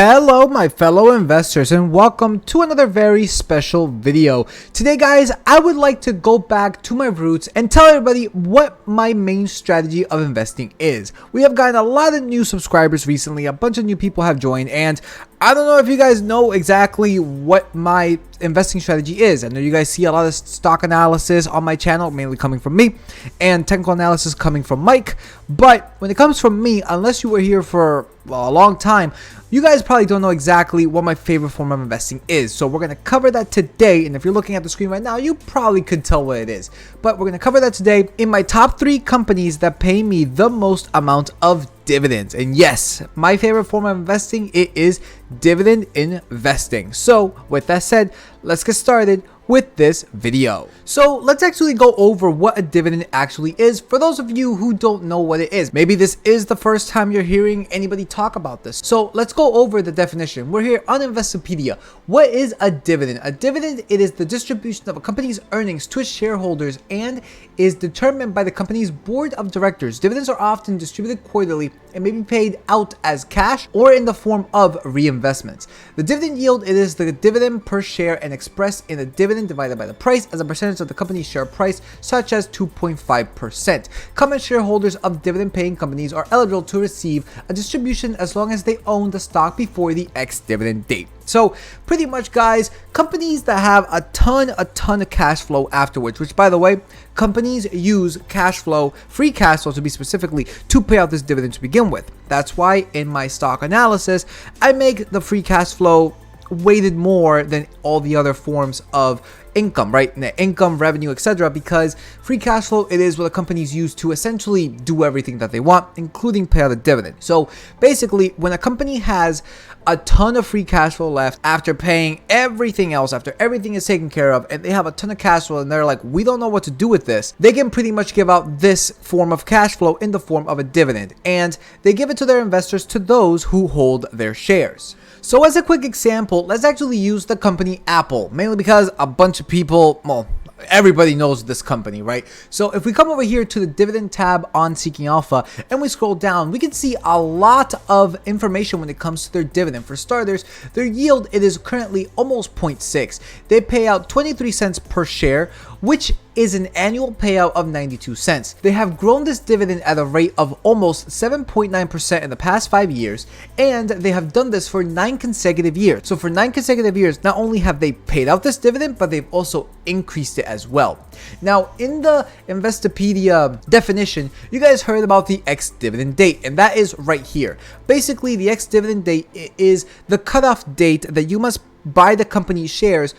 Hello my fellow investors and welcome to another very special video. Today guys, I would like to go back to my roots and tell everybody what my main strategy of investing is. We have gotten a lot of new subscribers recently, a bunch of new people have joined, and I don't know if you guys know exactly what my investing strategy is. I know you guys see a lot of stock analysis on my channel, mainly coming from me, and technical analysis coming from Mike. But when it comes from me, unless you were here for a long time, you guys probably don't know exactly what my favorite form of investing is. So we're going to cover that today. And if you're looking at the screen right now, you probably could tell what it is. But we're going to cover that today in my top 3 companies that pay me the most amount of dividends. And yes, my favorite form of investing, it is dividend investing. So with that said, let's get started with this video. So let's actually go over what a dividend actually is for those of you who don't know what it is. Maybe this is the first time you're hearing anybody talk about this. So let's go over the definition. We're here on Investopedia. What is a dividend? A dividend, it is the distribution of a company's earnings to its shareholders and is determined by the company's board of directors. Dividends are often distributed quarterly and may be paid out as cash or in the form of reinvestments. The dividend yield, it is the dividend per share and expressed in a dividend divided by the price as a percentage of the company's share price, such as 2.5%. Common shareholders of dividend paying companies are eligible to receive a distribution as long as they own the stock before the ex-dividend date. So pretty much guys, companies that have a ton of cash flow afterwards, which by the way, companies use cash flow, free cash flow to be specifically, to pay out this dividend to begin with. That's why in my stock analysis, I make the free cash flow weighted more than all the other forms of income, right? Net income, revenue, etc. Because free cash flow, it is what the companies use to essentially do everything that they want, including pay out a dividend. So basically, when a company has a ton of free cash flow left after paying everything else, after everything is taken care of, and they have a ton of cash flow and they're like, we don't know what to do with this, they can pretty much give out this form of cash flow in the form of a dividend, and they give it to their investors, to those who hold their shares. So as a quick example, let's actually use the company Apple, mainly because a bunch of people, well, everybody knows this company, right? So if we come over here to the dividend tab on Seeking Alpha and we scroll down, we can see a lot of information when it comes to their dividend. For starters, their yield, it is currently almost 0.6. They pay out 23 cents per share, which is an annual payout of 92 cents. They have grown this dividend at a rate of almost 7.9% in the past 5 years, and they have done this for 9 consecutive years. So for 9 consecutive years, not only have they paid out this dividend, but they've also increased it as well. Now, in the Investopedia definition, you guys heard about the ex-dividend date, and that is right here. Basically, the ex-dividend date is the cutoff date that you must buy the company's shares,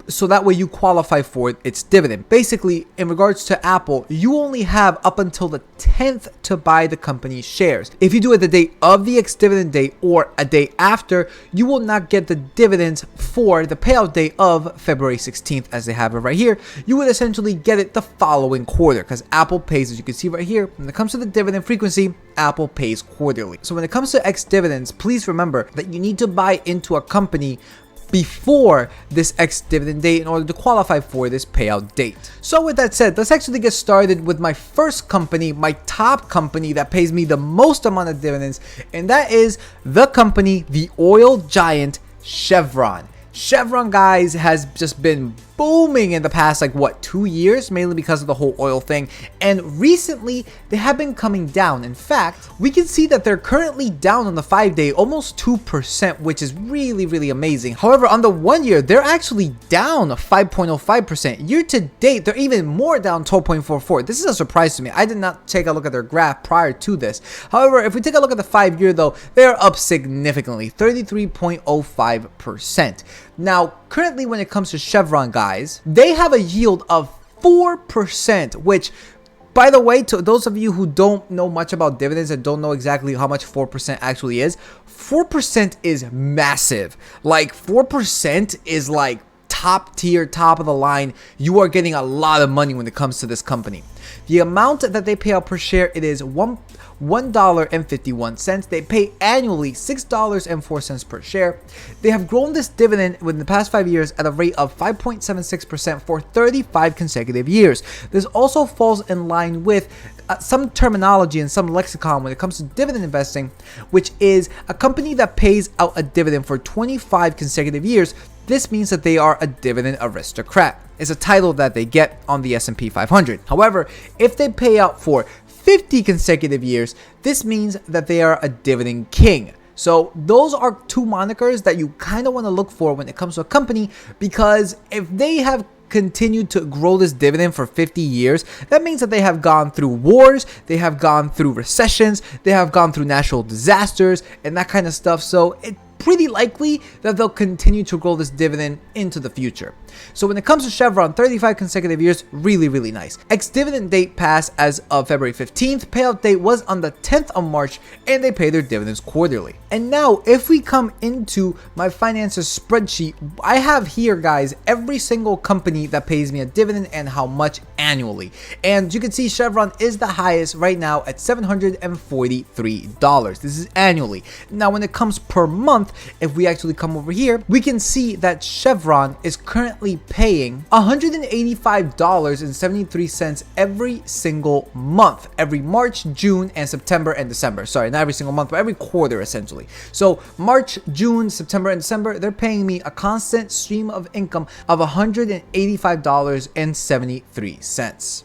so that way you qualify for its dividend. Basically, in regards to Apple, you only have up until the 10th to buy the company's shares. If you do it the date of the ex-dividend date or a day after, you will not get the dividends for the payout date of February 16th, as they have it right here. You would essentially get it the following quarter, because Apple pays, as you can see right here, when it comes to the dividend frequency, Apple pays quarterly. So when it comes to ex-dividends, please remember that you need to buy into a company before this ex-dividend date in order to qualify for this payout date. So with that said, let's actually get started with my first company, my top company that pays me the most amount of dividends, and that is the company, the oil giant Chevron. Chevron, guys, has just been booming in the past, 2 years, mainly because of the whole oil thing, and recently they have been coming down. In fact, we can see that they're currently down on the 5-day almost 2%, which is really amazing. However, on the 1 year, they're actually down 5.05%. Year to date, they're even more down, 12.44. This is a surprise to me. I did not take a look at their graph prior to this. However, if we take a look at the 5-year though, they're up significantly, 33.05%. Now, currently when it comes to Chevron, guys, they have a yield of 4%, which, by the way, to those of you who don't know much about dividends and don't know exactly how much 4% actually is, 4% is massive. 4% is top tier, top of the line. You are getting a lot of money when it comes to this company. The amount that they pay out per share, it is $1.51. They pay annually $6.04 per share. They have grown this dividend within the past 5 years at a rate of 5.76% for 35 consecutive years. This also falls in line with some terminology and some lexicon when it comes to dividend investing, which is a company that pays out a dividend for 25 consecutive years. This means that they are a dividend aristocrat. It's a title that they get on the S&P 500. However, if they pay out for 50 consecutive years, this means that they are a dividend king. So those are two monikers that you kind of want to look for when it comes to a company, because if they have continued to grow this dividend for 50 years, that means that they have gone through wars, they have gone through recessions, they have gone through natural disasters and that kind of stuff. So it's pretty likely that they'll continue to grow this dividend into the future. So when it comes to Chevron, 35 consecutive years, really nice. Ex-dividend date passed as of February 15th, payout date was on the 10th of March, and they pay their dividends quarterly. And now, if we come into my finances spreadsheet, I have here, guys, every single company that pays me a dividend and how much annually. And you can see Chevron is the highest right now at $743. This is annually. Now, when it comes per month, if we actually come over here, we can see that Chevron is currently paying $185.73 every single month, every March, June, and September and December. Sorry, not every single month, but every quarter essentially. So March, June, September, and December, they're paying me a constant stream of income of $185.73.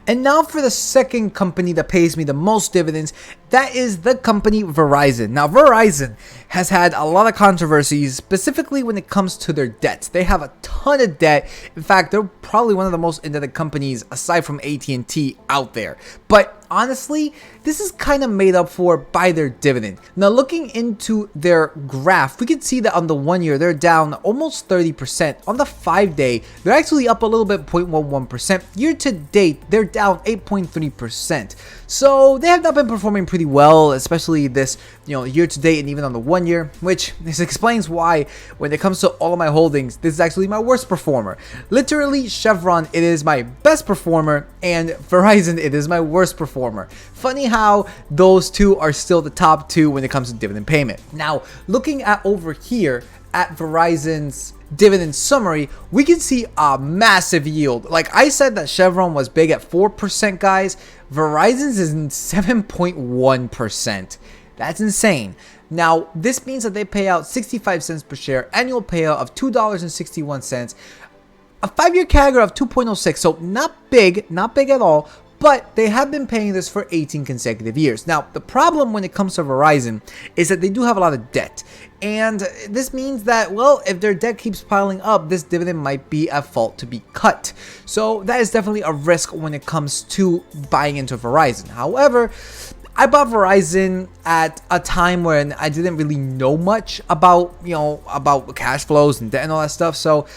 And now for the second company that pays me the most dividends, that is the company Verizon. Now, Verizon has had a lot of controversies, specifically when it comes to their debts. They have a ton of debt. In fact, they're probably one of the most indebted companies aside from AT&T out there. But honestly, this is kind of made up for by their dividend. Now, looking into their graph, we can see that on the 1 year, they're down almost 30%. On the 5-day, they're actually up a little bit, 0.11%. Year to date, they're down 8.3%. So they have not been performing pretty well, especially this, year to date and even on the 1 year, which this explains why when it comes to all of my holdings, this is actually my worst performer. Literally, Chevron, it is my best performer, and Verizon, it is my worst performer. Funny how those two are still the top two when it comes to dividend payment. Now, looking at over here at Verizon's dividend summary, we can see a massive yield. Like I said that Chevron was big at 4%, guys. Verizon's is 7.1%. That's insane. Now, this means that they pay out 65 cents per share, annual payout of $2.61, a 5-year CAGR of 2.06. So not big at all. But they have been paying this for 18 consecutive years. Now, the problem when it comes to Verizon is that they do have a lot of debt. And this means that, well, if their debt keeps piling up, this dividend might be at fault to be cut. So that is definitely a risk when it comes to buying into Verizon. However, I bought Verizon at a time when I didn't really know much about, about cash flows and debt and all that stuff. So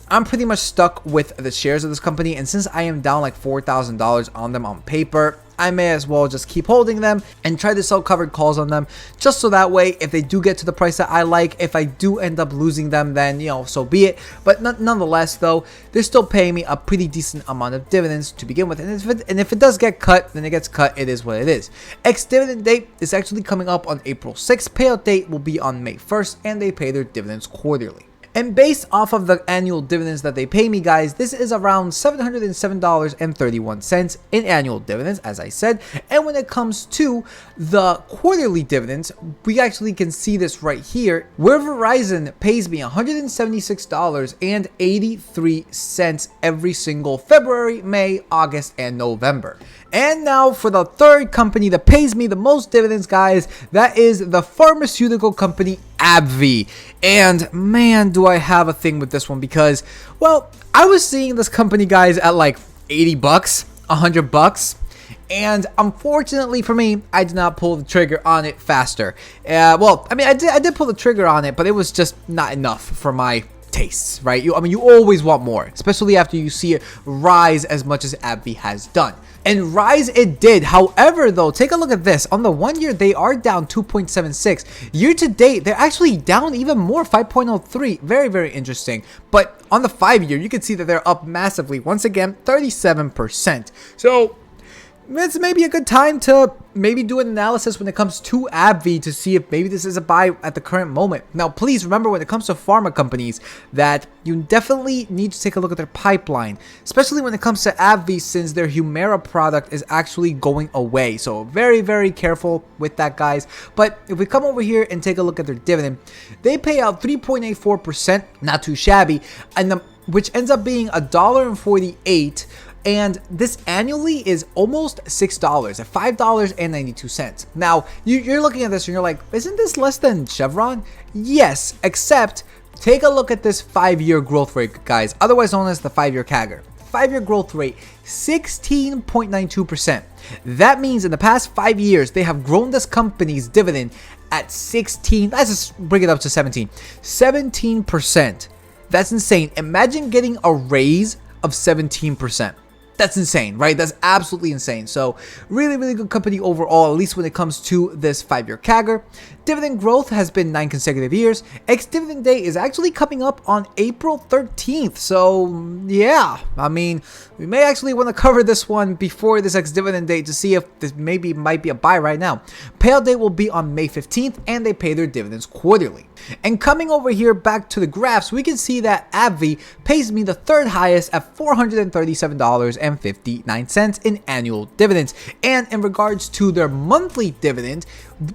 I'm pretty much stuck with the shares of this company, and since I am down like $4,000 on them on paper, I may as well just keep holding them and try to sell covered calls on them, just so that way if they do get to the price that I like, if I do end up losing them, then so be it. But nonetheless though, they're still paying me a pretty decent amount of dividends to begin with, and if it does get cut, then it gets cut. It is what it is. Ex-dividend date is actually coming up on April 6th. Payout date will be on May 1st, and they pay their dividends quarterly. And based off of the annual dividends that they pay me, guys, this is around $707.31 in annual dividends, as I said. And when it comes to the quarterly dividends, we actually can see this right here, where Verizon pays me $176.83 every single February, May, August, and November. And now for the third company that pays me the most dividends, guys, that is the pharmaceutical company ABBVIE. And man, do I have a thing with this one, because, well, I was seeing this company, guys, at like $80, $100, and unfortunately for me, I did not pull the trigger on it faster. Well, I mean, I did pull the trigger on it, but it was just not enough for my tastes, right? You always want more, especially after you see it rise as much as ABBVIE has done. And rise it did. However, though, take a look at this. On the 1 year, they are down 2.76. Year to date, they're actually down even more, 5.03. Very, very interesting. But on the 5 year, you can see that they're up massively. Once again, 37%. So it's maybe a good time to maybe do an analysis when it comes to ABBVIE to see if maybe this is a buy at the current moment. Now, please remember when it comes to pharma companies that you definitely need to take a look at their pipeline, especially when it comes to ABBVIE since their Humira product is actually going away. So very, very careful with that, guys. But if we come over here and take a look at their dividend, they pay out 3.84%, not too shabby, and which ends up being $1.48. And this annually is almost $6 at $5.92. Now, you're looking at this and you're like, isn't this less than Chevron? Yes, except take a look at this 5-year growth rate, guys, otherwise known as the 5-year CAGR. 5-year growth rate, 16.92%. That means in the past 5 years, they have grown this company's dividend at 16, let's just bring it up to 17%. That's insane. Imagine getting a raise of 17%. That's insane, right? That's absolutely insane. So really, really good company overall, at least when it comes to this 5-year CAGR. Dividend growth has been 9 consecutive years. Ex-dividend day is actually coming up on April 13th. So yeah, I mean, we may actually want to cover this one before this ex-dividend date to see if this maybe might be a buy right now. Payout date will be on May 15th, and they pay their dividends quarterly. And coming over here back to the graphs, we can see that ABBVIE pays me the 3rd highest at $437.59 in annual dividends. And in regards to their monthly dividend,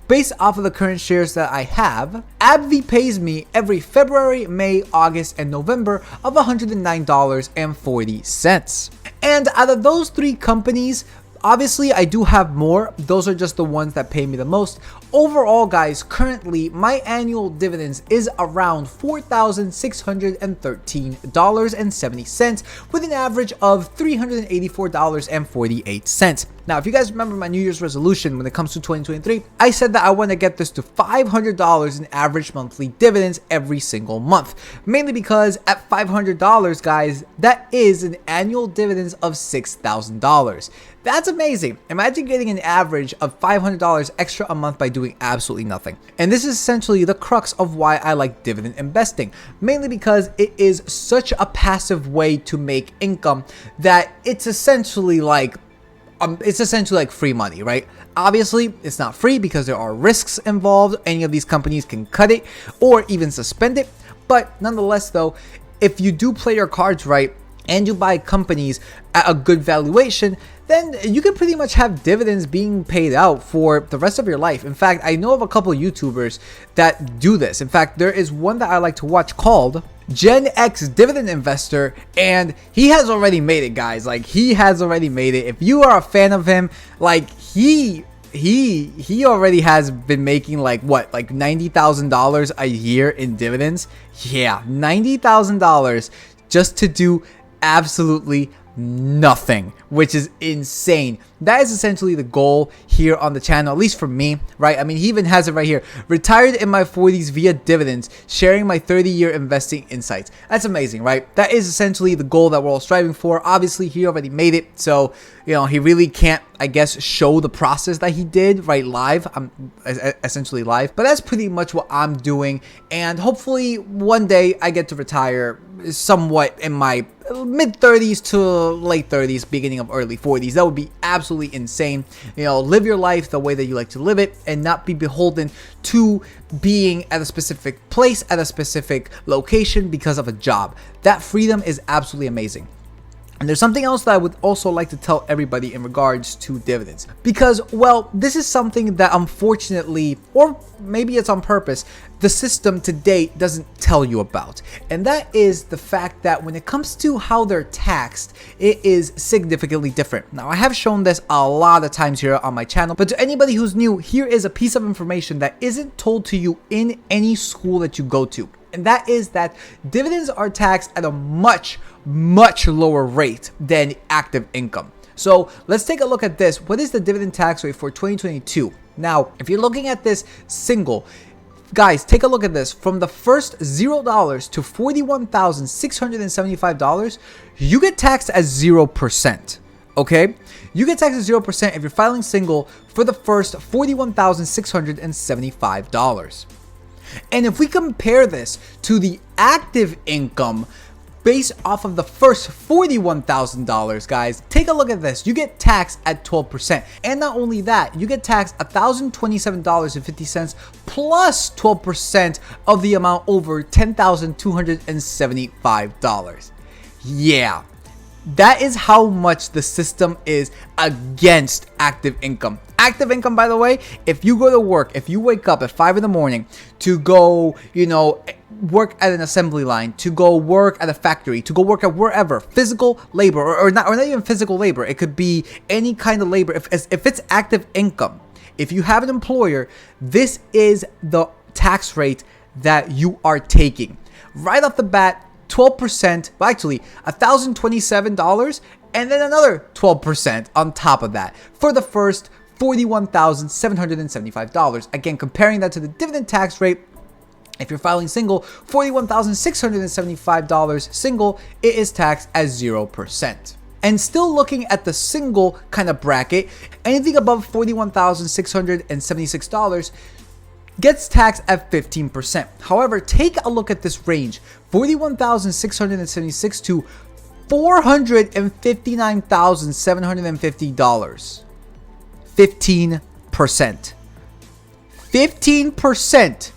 based off of the current shares that I have, ABBVIE pays me every February, May, August, and November of $109.40. And out of those 3 companies, obviously I do have more. Those are just the ones that pay me the most. Overall, guys, currently my annual dividends is around $4,613.70 with an average of $384.48. Now, if you guys remember my New Year's resolution when it comes to 2023, I said that I want to get this to $500 in average monthly dividends every single month. Mainly because at $500, guys, that is an annual dividends of $6,000. That's amazing. Imagine getting an average of $500 extra a month by doing absolutely nothing. And this is essentially the crux of why I like dividend investing, mainly because it is such a passive way to make income that it's essentially like free money, right? Obviously, it's not free because there are risks involved. Any of these companies can cut it or even suspend it. But nonetheless, though, if you do play your cards right and you buy companies at a good valuation, then you can pretty much have dividends being paid out for the rest of your life. In fact, I know of a couple YouTubers that do this. In fact, there is one that I like to watch called Gen X Dividend Investor, and he has already made it, guys. Like, he has already made it. If you are a fan of him, like, he already has been making like $90,000 a year in dividends. Yeah, $90,000 just to do absolutely nothing, which is insane. That is essentially the goal here on the channel, at least for me, right? I mean, he even has it right here. Retired in my 40s via dividends, sharing my 30-year investing insights. That's amazing, right? That is essentially the goal that we're all striving for. Obviously, he already made it, so, you know, he really can't, I guess, show the process that he did, right, live. I'm essentially live, but that's pretty much what I'm doing, and hopefully one day I get to retire somewhat in my mid-30s to late 30s, beginning of early 40s. That would be absolutely insane. You know, live your life the way that you like to live it and not be beholden to being at a specific place, at a specific location because of a job. That freedom is absolutely amazing. And there's something else that I would also like to tell everybody in regards to dividends. Because, well, this is something that unfortunately, or maybe it's on purpose, the system to date doesn't tell you about. And that is the fact that when it comes to how they're taxed, it is significantly different. Now, I have shown this a lot of times here on my channel, but to anybody who's new, here is a piece of information that isn't told to you in any school that you go to. And that is that dividends are taxed at a much lower rate than active income. So let's take a look at this. What is the dividend tax rate for 2022? Now, if you're looking at this single, guys, take a look at this. From the first $0 to $41,675, you get taxed at 0%. Okay? You get taxed at 0% if you're filing single for the first $41,675. And if we compare this to the active income, based off of the first $41,000, guys, take a look at this. You get taxed at 12%. And not only that, you get taxed $1,027.50 plus 12% of the amount over $10,275. Yeah. That is how much the system is against active income. Active income, by the way, if you go to work, if you wake up at 5 in the morning to go, work at an assembly line, to go work at a factory, to go work at wherever, physical labor, or not even physical labor. It could be any kind of labor. If it's active income, if you have an employer, this is the tax rate that you are taking. Right off the bat, 12%, well, actually $1,027, and then another 12% on top of that for the first $41,775. Again, comparing that to the dividend tax rate, if you're filing single, $41,675 single, it is taxed at 0%. And still looking at the single kind of bracket, anything above $41,676 gets taxed at 15%. However, take a look at this range, $41,676 to $459,750. 15%. 15%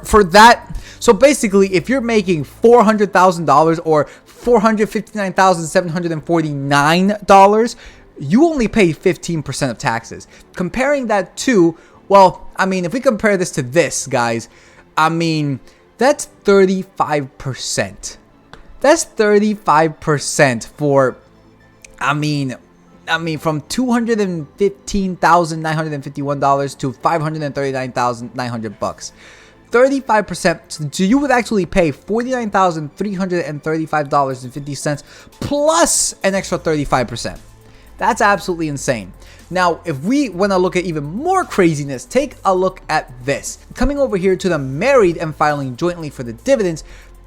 for that. So basically, if you're making $400,000 or $459,749, you only pay 15% of taxes. Comparing that to, well, I mean, if we compare this to this, guys, I mean, that's 35%. That's 35% for, I mean, from $215,951 to $539,900. 35%. So you would actually pay $49,335.50 plus an extra 35%. That's absolutely insane. Now, if we want to look at even more craziness, take a look at this. Coming over here to the married and filing jointly for the dividends,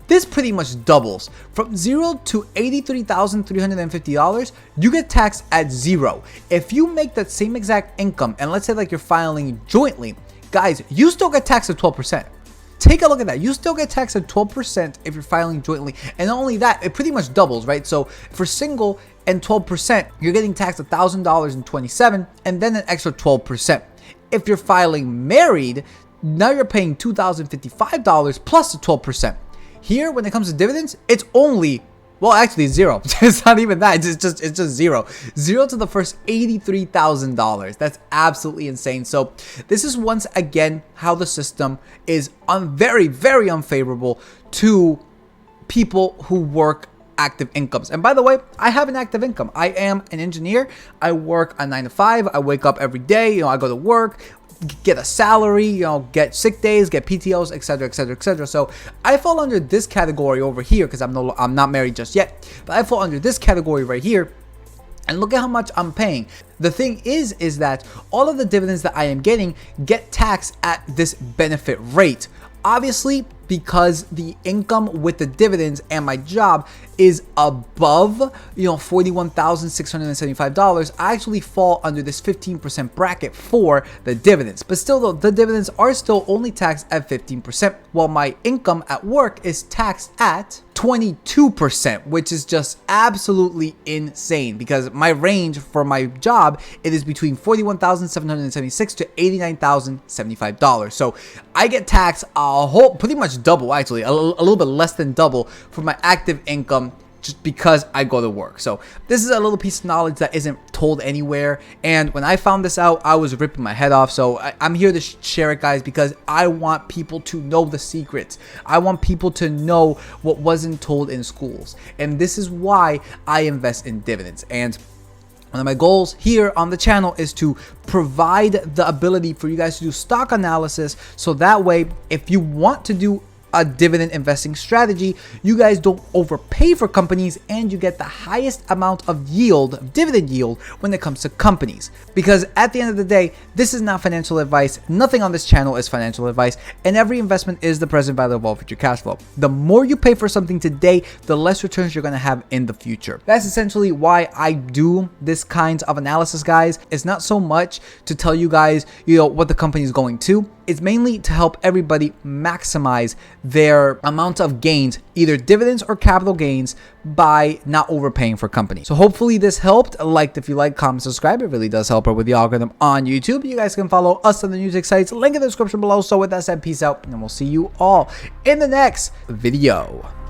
this pretty much doubles. From $0 to $83,350, you get taxed at 0. If you make that same exact income, and let's say like you're filing jointly, guys, you still get taxed at 12%. Take a look at that. You still get taxed at 12% if you're filing jointly. And not only that, it pretty much doubles, right? So for single and 12%, you're getting taxed $1,000.27 and then an extra 12%. If you're filing married, now you're paying $2,055 plus the 12%. Here, when it comes to dividends, it's only, well, actually 0. It's not even that. It's just 0. 0 to the first $83,000. That's absolutely insane. So this is once again how the system is very, very unfavorable to people who work active incomes. And by the way, I have an active income. I am an engineer. I work a 9 to 5. I wake up every day. I go to work, get a salary, get sick days, get PTOs, etc., etc., etc. So I fall under this category over here because I'm not married just yet, but I fall under this category right here. And look at how much I'm paying. The thing is that all of the dividends that I am getting get taxed at this benefit rate. Obviously, because the income with the dividends and my job is above, $41,675, I actually fall under this 15% bracket for the dividends. But still, though, the dividends are still only taxed at 15%, while my income at work is taxed at 22%, which is just absolutely insane because my range for my job, it is between $41,776 to $89,075. So I get taxed pretty much double, actually, a little bit less than double for my active income just because I go to work. So this is a little piece of knowledge that isn't told anywhere. And when I found this out, I was ripping my head off. So I'm here to share it, guys, because I want people to know the secrets. I want people to know what wasn't told in schools. And this is why I invest in dividends. And one of my goals here on the channel is to provide the ability for you guys to do stock analysis. So that way, if you want to do a dividend investing strategy, you guys don't overpay for companies and you get the highest amount of yield, dividend yield, when it comes to companies. Because at the end of the day, this is not financial advice. Nothing on this channel is financial advice, and every investment is the present value of all future cash flow. The more you pay for something today, the less returns you're going to have in the future. That's essentially why I do this kind of analysis, guys. It's not so much to tell you guys, what the company is going to. It's mainly to help everybody maximize their amount of gains, either dividends or capital gains, by not overpaying for companies. So hopefully this helped. If you like, comment, subscribe. It really does help out with the algorithm on YouTube. You guys can follow us on the music sites, link in the description below. So with that said, peace out, and we'll see you all in the next video.